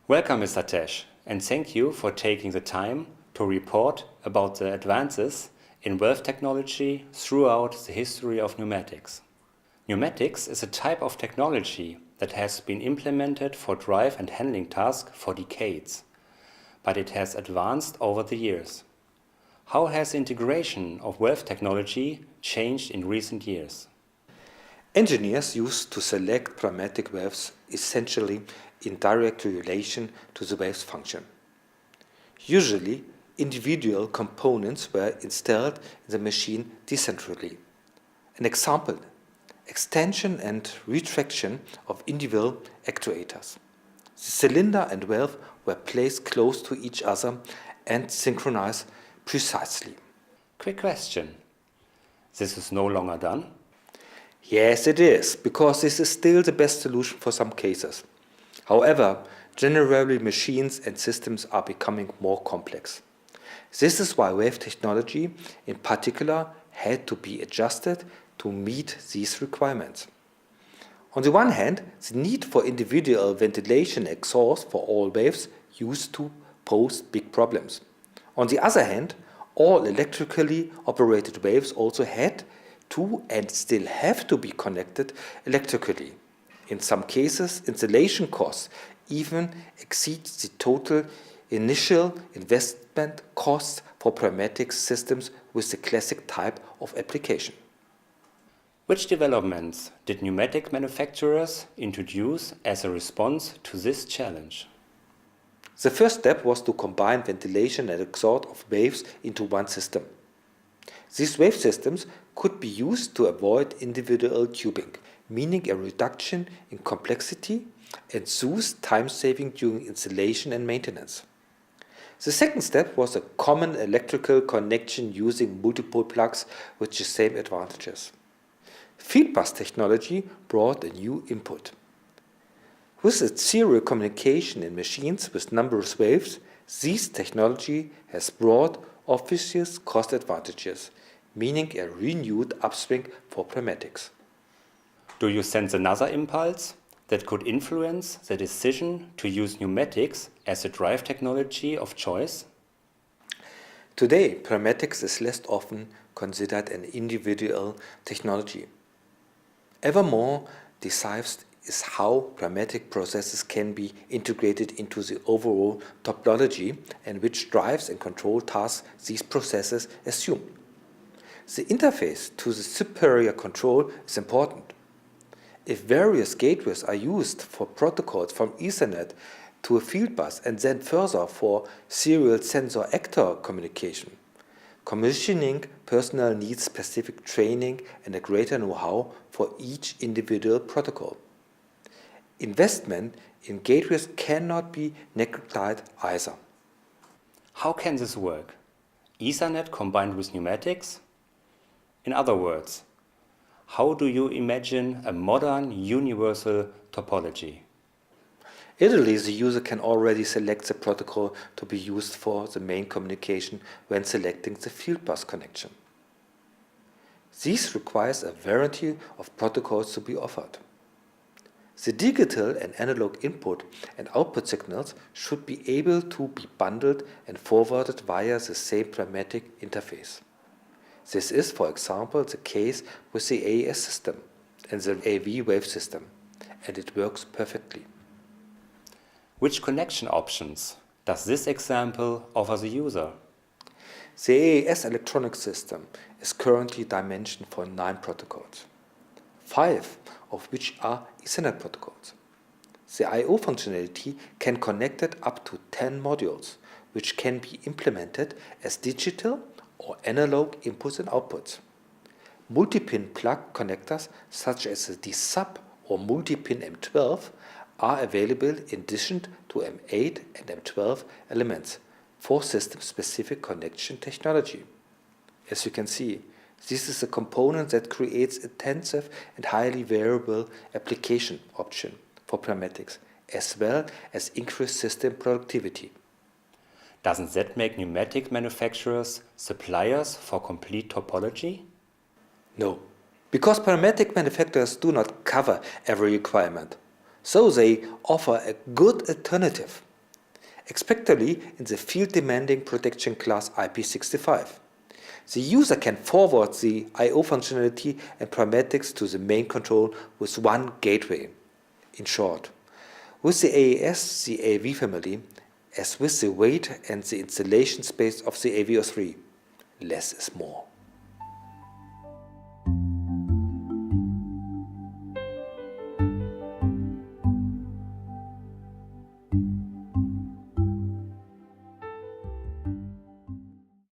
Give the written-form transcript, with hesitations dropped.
Welcome, Mr. Tesch, and thank you for taking the time to report about the advances in valve technology throughout the history of pneumatics. Pneumatics is a type of technology that has been implemented for drive and handling tasks for decades, but it has advanced over the years. How has the integration of valve technology changed in recent years? Engineers used to select pneumatic valves essentially in direct relation to the valve's function. Usually, individual components were installed in the machine decentrally. An example, extension and retraction of individual actuators. The cylinder and valve were placed close to each other and synchronized precisely. Quick question. This is no longer done? Yes, it is, because this is still the best solution for some cases. However, generally machines and systems are becoming more complex. This is why valve technology, in particular, had to be adjusted to meet these requirements. On the one hand, the need for individual ventilation exhaust for all valves used to pose big problems. On the other hand, all electrically operated valves also had to and still have to be connected electrically. In some cases, installation costs even exceed the total initial investment costs for pneumatic systems with the classic type of application. Which developments did pneumatic manufacturers introduce as a response to this challenge? The first step was to combine ventilation and exhaust of valves into one system. These valve systems could be used to avoid individual tubing, meaning a reduction in complexity and thus time saving during installation and maintenance. The second step was a common electrical connection using multiple plugs with the same advantages. Field bus technology brought a new input. With its serial communication in machines with numerous valves, this technology has brought obvious cost advantages, meaning a renewed upswing for pneumatics. Do you sense another impulse that could influence the decision to use pneumatics as a drive technology of choice? Today, pneumatics is less often considered an individual technology. Ever more decisive is how pneumatic processes can be integrated into the overall topology and which drives and control tasks these processes assume. The interface to the superior control is important. If various gateways are used for protocols from Ethernet to a field bus and then further for serial sensor-actor communication, commissioning personnel needs specific training and a greater know-how for each individual protocol. Investment in gateways cannot be neglected either. How can this work? Ethernet combined with pneumatics? In other words, how do you imagine a modern universal topology? Ideally, the user can already select the protocol to be used for the main communication when selecting the field bus connection. This requires a variety of protocols to be offered. The digital and analog input and output signals should be able to be bundled and forwarded via the same pneumatic interface. This is, for example, the case with the AES system and the AV wave system, and it works perfectly. Which connection options does this example offer the user? The AES electronic system is currently dimensioned for 9 protocols, 5 of which are Ethernet protocols. The I/O functionality can connect it up to 10 modules, which can be implemented as digital or analog inputs and outputs. Multi-pin plug connectors such as the D-sub or multi-pin M12 are available in addition to M8 and M12 elements for system-specific connection technology. As you can see, this is a component that creates intensive and highly variable application option for pneumatics, as well as increased system productivity. Doesn't that make pneumatic manufacturers suppliers for complete topology? No, because pneumatic manufacturers do not cover every requirement, so they offer a good alternative. especially in the field-demanding protection class IP65. The user can forward the I/O functionality and parametrics to the main control with one gateway. In short, with the AES, the AV family, as with the weight and the installation space of the AV03, less is more.